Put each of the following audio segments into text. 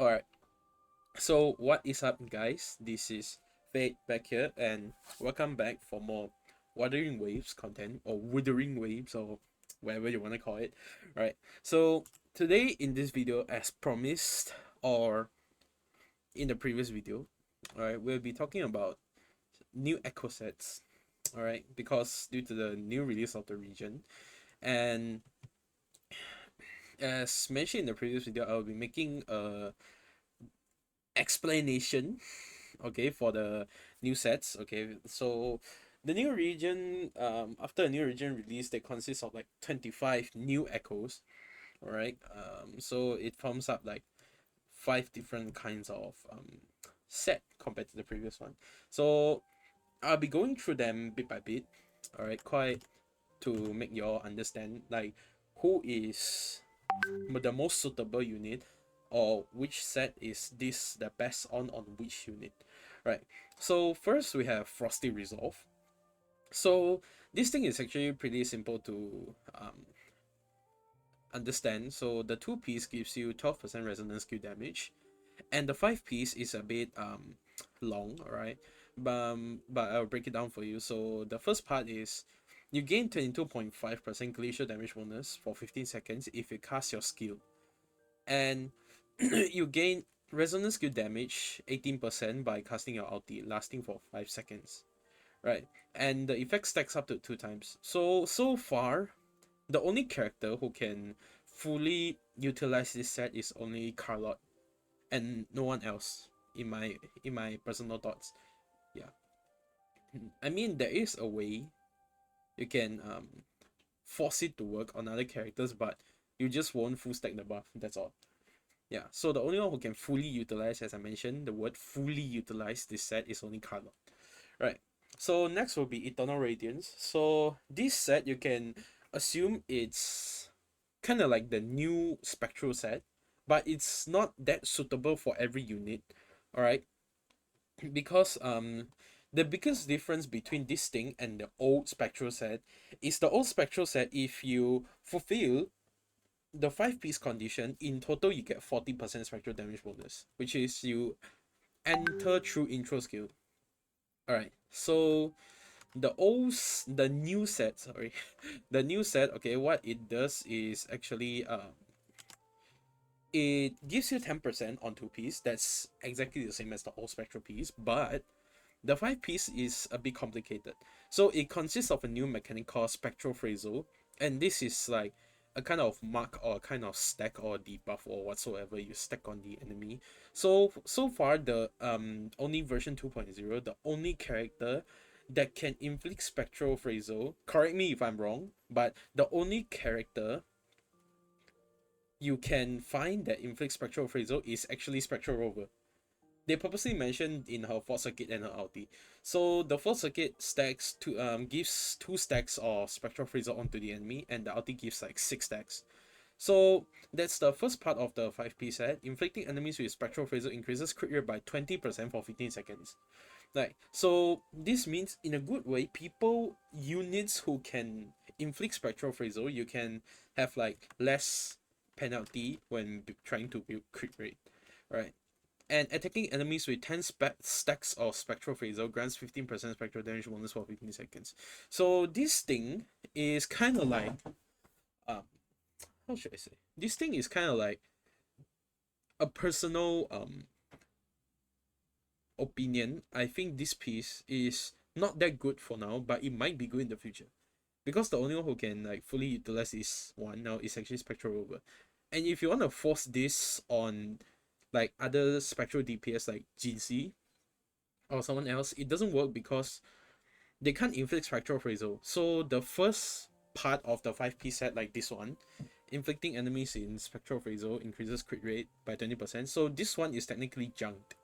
Alright, so what is up, guys? This is Fade back here, and welcome back for more Wuthering Waves content, or Withering Waves, or whatever you want to call it. Alright, so today in this video, as promised, or in the previous video, alright, we'll be talking about new echo sets, alright, because due to the new release of the region, and as mentioned in the previous video, I'll be making a explanation, okay, for the new sets. Okay, so the new region, after a new region release, that consists of like 25 new echoes. All right, so it forms up like five different kinds of set compared to the previous one. So I'll be going through them bit by bit, all right, quite to make you all understand like who is the most suitable unit, or which set is this the best on which unit, right? So first we have Frosty Resolve. So this thing is actually pretty simple to understand. So the 2 piece gives you 12% resonance skill damage, and the 5 piece is a bit long, alright, but I'll break it down for you. So the first part is you gain 22.5% glacial damage bonus for 15 seconds if you cast your skill, and you gain resonance skill damage 18% by casting your ulti, lasting for 5 seconds, right? And the effect stacks up to 2 times. So far, the only character who can fully utilize this set is only Carlot, and no one else, in my personal thoughts. Yeah, I mean, there is a way you can force it to work on other characters, but you just won't full stack the buff. That's all. Yeah, so the only one who can fully utilize, as I mentioned, the word fully utilize this set is only Carlot. Right. So next will be Eternal Radiance. So this set, you can assume it's kind of like the new Spectral set, but it's not that suitable for every unit. Alright. Because the biggest difference between this thing and the old Spectral set is the old Spectral set, if you fulfill the 5 piece condition, in total you get 40% spectral damage bonus, which is you enter through intro skill. Alright, so the new set, sorry, the new set, okay, what it does is actually it gives you 10% on 2 piece. That's exactly the same as the old spectral piece, but the 5 piece is a bit complicated. So it consists of a new mechanic called Spectral Phrasal, and this is like a kind of mark or a kind of stack or debuff or whatsoever you stack on the enemy. So far, the only version 2.0, the only character that can inflict Spectral Phrasal, correct me if I'm wrong, but the only character you can find that inflicts Spectral Phrasal is actually Spectral Rover. They purposely mentioned in her 4th circuit and her ulti. So the 4th circuit stacks to gives 2 stacks of Spectral Freezer onto the enemy, and the ulti gives like 6 stacks. So that's the first part of the 5 piece set. Inflicting enemies with Spectral Freezer increases crit rate by 20% for 15 seconds. Like, so this means in a good way, units who can inflict Spectral Freezer, you can have like less penalty when trying to build crit rate, right? And attacking enemies with 10 stacks of Spectral Phaser grants 15% spectral damage bonus for 15 seconds. So this thing is kind of like, um, how should I say? This thing is kind of like a personal opinion. I think this piece is not that good for now, but it might be good in the future. Because the only one who can like fully utilize this one now is actually Spectral Rover. And if you want to force this on like other Spectral DPS like GC or someone else, it doesn't work because they can't inflict Spectral Phrasal. So the first part of the 5 piece set, like this one, inflicting enemies in Spectral Phrasal increases crit rate by 20%. So this one is technically junked.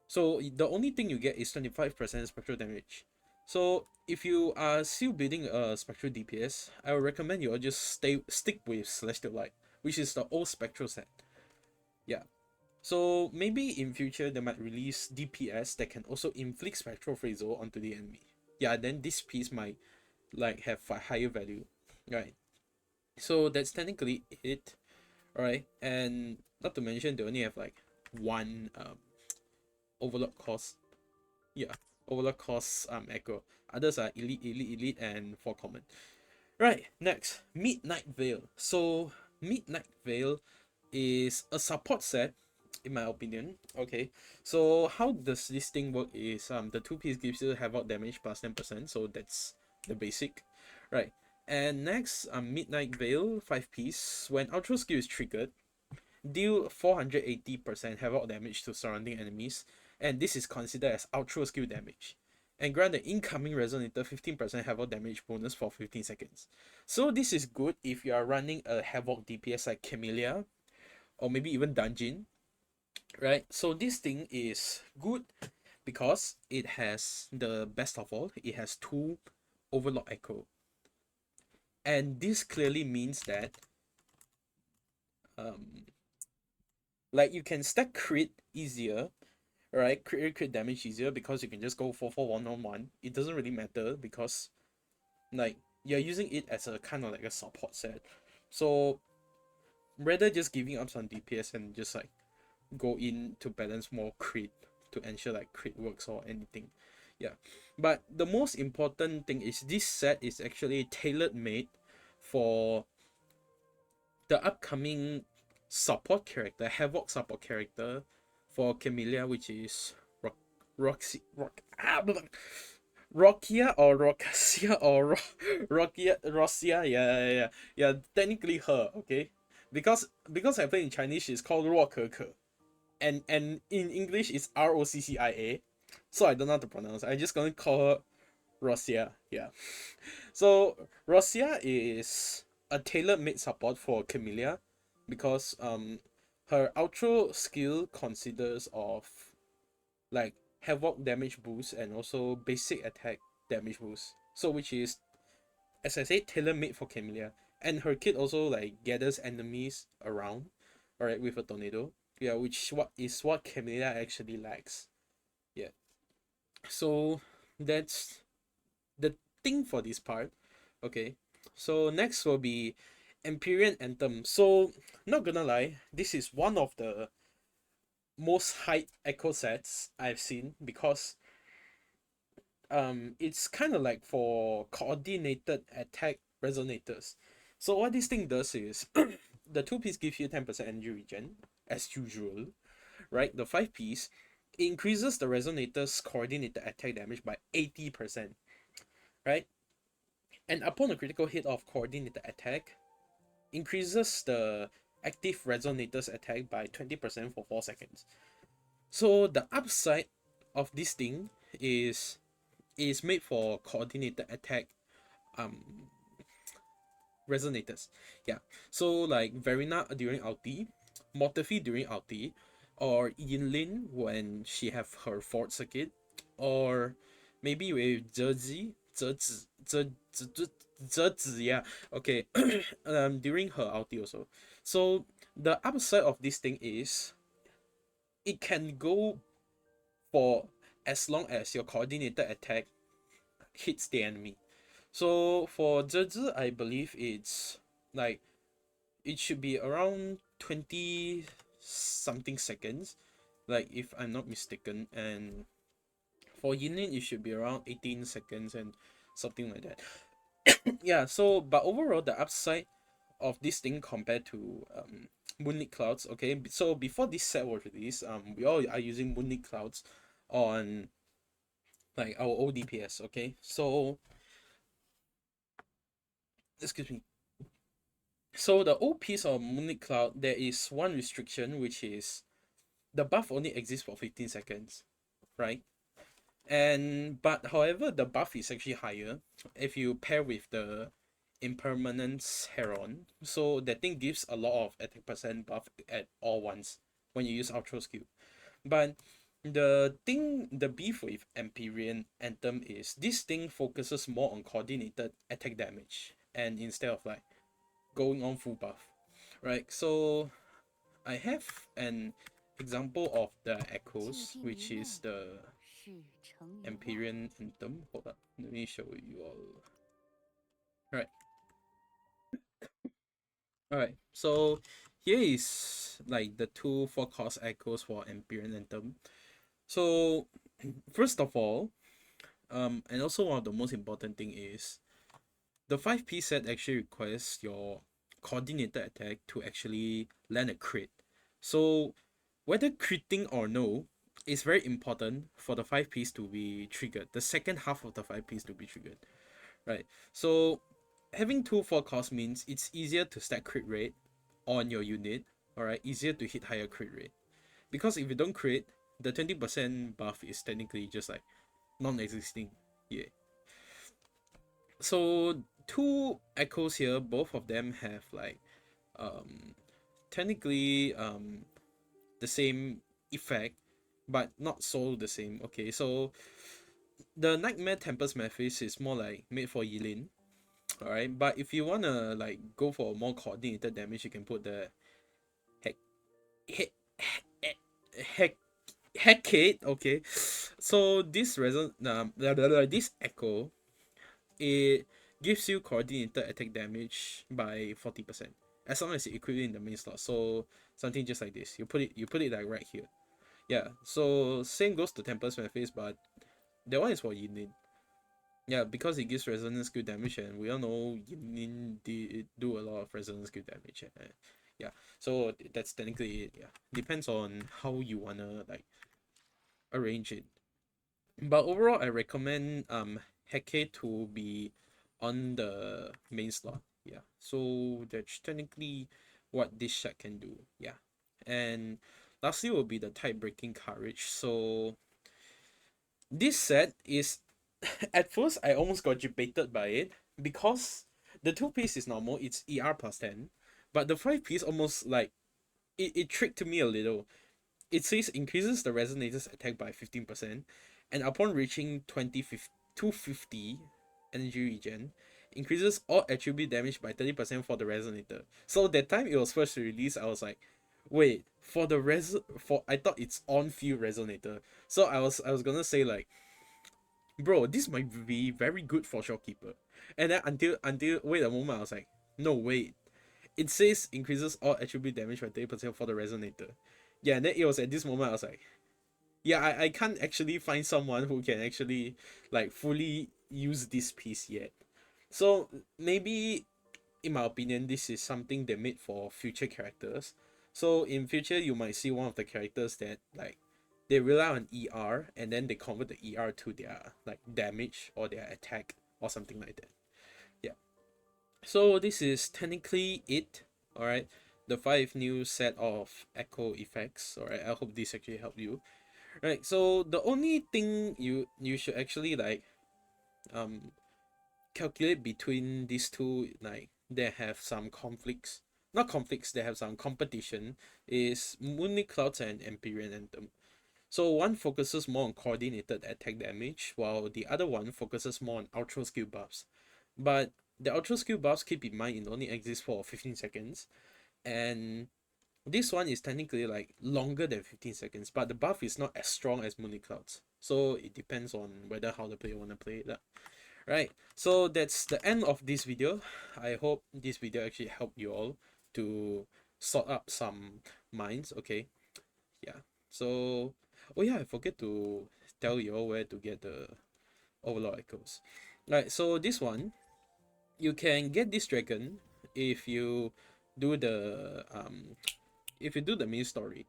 So the only thing you get is 25% spectral damage. So if you are still building a Spectral DPS, I would recommend you all just stick with Celestial Light, which is the old Spectral set. Yeah. So maybe in future they might release DPS that can also inflict Spectral Phrasal onto the enemy. Yeah, then this piece might like have a higher value, right? So that's technically it, right? And not to mention they only have like one overload cost. Yeah, overload cost echo. Others are elite, elite, elite, and for common. Right, next, Midnight Veil. So Midnight Veil is a support set, in my opinion. Okay, so how does this thing work is the two piece gives you havoc damage plus 10%, so that's the basic. Right. And next, Midnight Veil 5 piece. When Ultra skill is triggered, deal 480% havoc damage to surrounding enemies, and this is considered as Ultra skill damage. And grant the incoming resonator 15% havoc damage bonus for 15 seconds. So this is good if you are running a havoc DPS like Camellia or maybe even Dungeon, right? So this thing is good because it has the best of all, it has 2 Overlord Echo. And this clearly means that um like you can stack crit easier, right? Crit damage easier because you can just go 4 1 on 1. It doesn't really matter because like you're using it as a kind of like a support set. So rather just giving up some DPS and just like go in to balance more crit to ensure like crit works or anything. Yeah. But the most important thing is this set is actually tailor made for the upcoming support character, Havoc support character for Camellia, which is Roxy, Rockia or Rocasia or Rockia, Rosia, yeah, technically her, okay? Because I play in Chinese, she's called 若可可, and in English it's Roccia, so I don't know how to pronounce. I just gonna call her Rosia, yeah. So Rosia is a tailor-made support for Camellia because her outro skill considers of like havoc damage boost and also basic attack damage boost. So which is, as I said, tailor-made for Camellia. And her kit also like gathers enemies around, alright, with a tornado. Yeah, which what Camellia actually lacks. Yeah. So that's the thing for this part. Okay. So next will be Empyrean Anthem. So not gonna lie, this is one of the most hyped echo sets I've seen because it's kind of like for coordinated attack resonators. So what this thing does is the 2 piece gives you 10% energy regen as usual, right? The 5 piece increases the resonator's coordinated attack damage by 80%, right? And upon a critical hit of coordinated attack, increases the active resonator's attack by 20% for 4 seconds. So the upside of this thing is made for coordinated attack um resonators. Yeah. So like Verena during ulti, Mortefi during ulti, or Yinlin when she have her fourth circuit, or maybe with Zezi, yeah, okay, during her ulti also. So the upside of this thing is it can go for as long as your coordinated attack hits the enemy. So for Zezi, I believe it's like it should be around 20 something seconds, like if I'm not mistaken, and for Yinlin it should be around 18 seconds and something like that. Yeah, so but overall the upside of this thing compared to Moonlit Clouds, okay, so before this set was released, we all are using Moonlit Clouds on like our old DPS, okay, so excuse me. So the old piece of Moonlit Cloud, there is one restriction, which is the buff only exists for 15 seconds, right? And but however, the buff is actually higher if you pair with the Impermanence Heron. So that thing gives a lot of attack percent buff at all once when you use Ultra skill. But the beef with Empyrean Anthem is this thing focuses more on coordinated attack damage and instead of like going on full buff, right? So I have an example of the echoes, which is the Empyrean Anthem. Hold up, let me show you all. Alright, alright. So here is is like the two 4 cost echoes for Empyrean Anthem. So first of all, and also one of the most important thing is the 5 piece set actually requires your coordinated attack to actually land a crit. So whether critting or no, it's very important for the 5 piece to be triggered. The second half of the 5 piece to be triggered. Right. So having two 4 cost means it's easier to stack crit rate on your unit. Alright, easier to hit higher crit rate. Because if you don't crit, the 20% buff is technically just like non-existing. Yeah. So two echoes here, both of them have like um technically the same effect, but not so the same. Okay, so the Nightmare Tempest Mephis is more like made for Yilin. Alright, but if you wanna like go for more coordinated damage, you can put the heck heck heck Hecate. Okay, so this this echo, it gives you coordinated attack damage by 40% as long as you equip it in the main slot. So something just like this, you put it like right here. Yeah, so same goes to Tempest Mephis, but that one is for Yin. Yeah, because it gives resonance skill damage, and we all know Yin did do a lot of resonance skill damage. Yeah, so that's technically it. Yeah, depends on how you wanna like arrange it. But overall, I recommend Hecate to be on the main slot. Yeah, so that's technically what this set can do. Yeah, and lastly will be the type breaking courage. So this set is at first I almost got debated by it because the 2 piece is normal, it's ER plus 10, but the 5 piece almost like it tricked me a little. It says increases the resonator's attack by 15%, and upon reaching 250 energy regen, increases all attribute damage by 30% for the resonator. So that time it was first released, I was like, wait, for the for I thought it's on field resonator. So I was gonna say like, bro, this might be very good for shopkeeper. And then until wait a moment, I was like, no wait. It says increases all attribute damage by 30% for the resonator. Yeah, and then it was at this moment I was like, yeah, I can't actually find someone who can actually like fully use this piece yet. So maybe in my opinion, this is something they made for future characters. So in future you might see one of the characters that like they rely on ER and then they convert the ER to their like damage or their attack or something like that. Yeah. So this is technically it. Alright. The 5 new set of echo effects. Alright, I hope this actually helped you. Right, so the only thing you should actually like um calculate between these two, like they have some conflicts, not conflicts, they have some competition, is Moonlit Clouds and Empyrean Anthem. So one focuses more on coordinated attack damage, while the other one focuses more on ultra skill buffs. But the ultra skill buffs, keep in mind, it only exists for 15 seconds, and this one is technically like longer than 15 seconds, but the buff is not as strong as Moonlit Clouds. So it depends on whether how the player wanna play it. Right, so that's the end of this video. I hope this video actually helped you all to sort up some minds. Okay, yeah. So, oh yeah, I forget to tell you all where to get the Overlord Echoes. Right, so this one, you can get this dragon if you do the main story.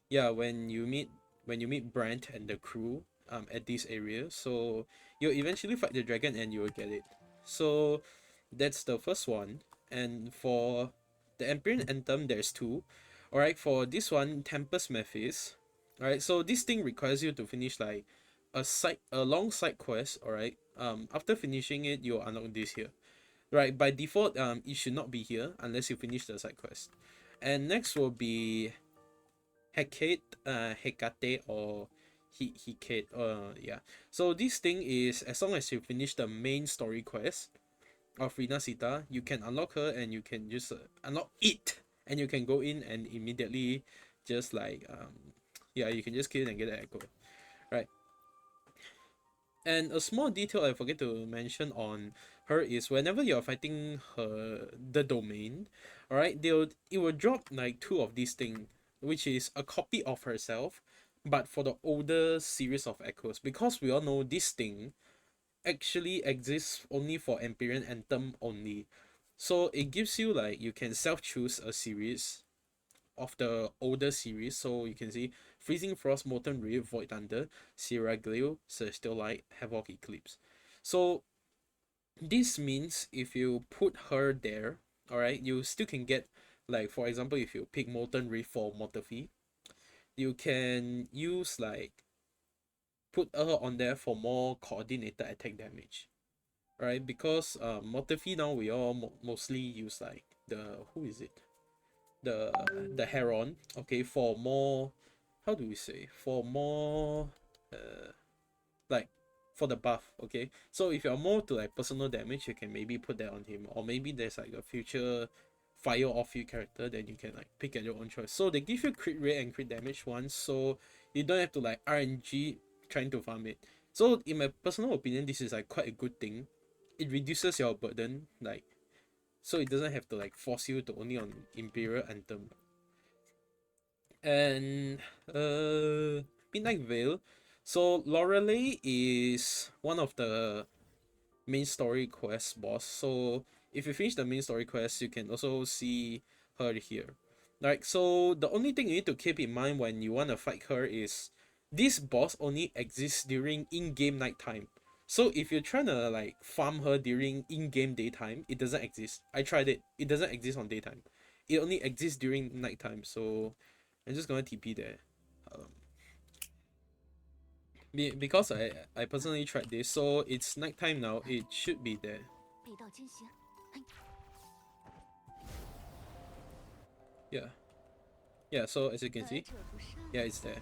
Yeah, when you meet Brent and the crew at this area, so you'll eventually fight the dragon and you'll get it. So that's the first one. And for the Empyrean Anthem, there's two. Alright, for this one, Tempest Mephis. Alright, so this thing requires you to finish like a long side quest. Alright, after finishing it, you'll unlock this here. Right, by default, it should not be here unless you finish the side quest. And next will be Hecate or Hecate, yeah. So this thing is, as long as you finish the main story quest of Rina Sita, you can unlock her and you can just unlock it, and you can go in and immediately just like yeah, you can just kill it and get the echo, right? And a small detail I forget to mention on her is whenever you're fighting the domain, Alright, it will drop like two of these things, which is a copy of herself, but for the older series of echoes. Because we all know this thing actually exists only for Empyrean Anthem only. So it gives you like you can self-choose a series of the older series. So you can see Freezing Frost, Molten Reef, Void Thunder, Sierra Glue, Celestial Light, Havoc Eclipse. So this means if you put her there, alright, you still can get, like for example, if you pick Molten Reef for Mortaphy, you can use like put her on there for more coordinated attack damage, right? Because Mortaphy now we all mostly use like the, who is it, the Heron, okay, for more, how do we say, for more like for the buff, okay. So if you're more to like personal damage, you can maybe put that on him, or maybe there's like a future fire off you character that you can like pick at your own choice. So they give you crit rate and crit damage once, so you don't have to like RNG trying to farm it. So in my personal opinion, this is like quite a good thing. It reduces your burden, like, so it doesn't have to like force you to only on Imperial Anthem. And Midnight Veil. So Lorelei is one of the main story quest boss. So if you finish the main story quest, you can also see her here. Right, so the only thing you need to keep in mind when you want to fight her is this boss only exists during in-game nighttime. So if you're trying to like farm her during in-game daytime, it doesn't exist. I tried it. It doesn't exist on daytime. It only exists during nighttime. So I'm just gonna TP there. Um, because I personally tried this, so it's nighttime now. It should be there. Yeah, yeah. So as you can see, yeah, it's there.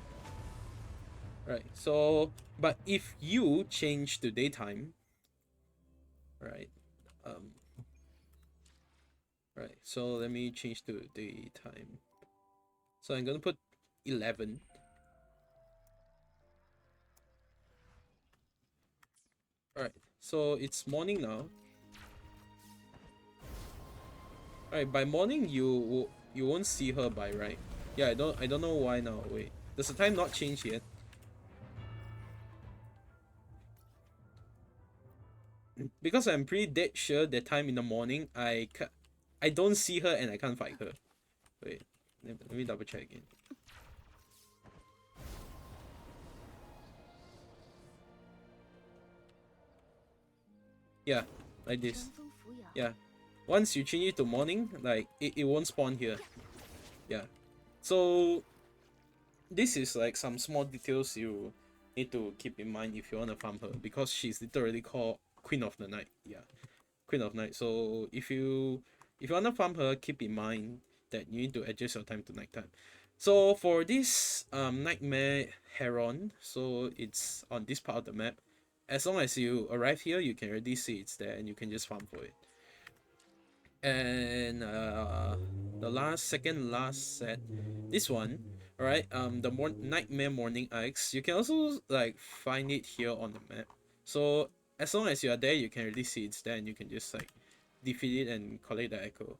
Right. So, but if you change to daytime, right? Um. Right. So let me change to daytime. So I'm gonna put 11. Alright, so it's morning now. Alright, by morning you won't see her by right. Yeah, I don't know why now. Wait, does the time not change yet? Because I'm pretty dead sure that time in the morning I don't see her and I can't fight her. Wait, let me double check again. Yeah, like this. Yeah, once you change it to morning, like it won't spawn here. Yeah, so this is like some small details you need to keep in mind if you want to farm her, because she's literally called Queen of the Night. Yeah, Queen of Night. So if you want to farm her, keep in mind that you need to adjust your time to nighttime. So for this Nightmare Heron, so it's on this part of the map. As long as you arrive here, you can already see it's there and you can just farm for it. And the second last set, this one, all right, the Nightmare Morning Axe, you can also like find it here on the map. So as long as you are there, you can already see it's there and you can just like defeat it and collect the echo.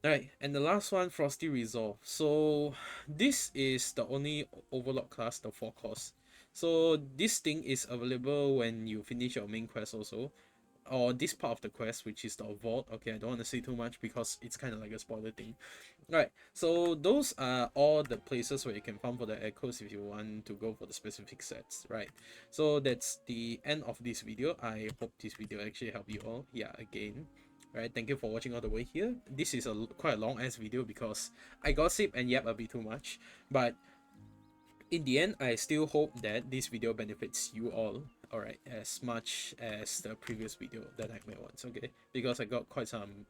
Alright, and the last one, Frosty Resolve. So this is the only Overlord class, the 4 cost. So this thing is available when you finish your main quest also, or this part of the quest, which is the vault. Okay, I don't want to say too much because it's kind of like a spoiler thing. Right, so those are all the places where you can farm for the echoes if you want to go for the specific sets, right? So that's the end of this video. I hope this video actually helped you all. Yeah, again, right, thank you for watching all the way here. This is quite a long ass video because I gossip and yap a bit too much, but in the end, I still hope that this video benefits you all, alright, as much as the previous video, the Nightmare ones, okay? Because I got quite some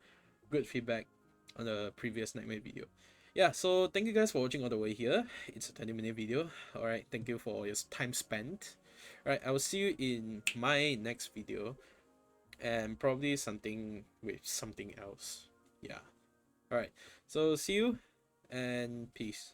good feedback on the previous Nightmare video. Yeah, so thank you guys for watching all the way here. It's a 20-minute video, alright? Thank you for your time spent. Alright, I will see you in my next video, and probably something with something else. Yeah, alright, so see you, and peace.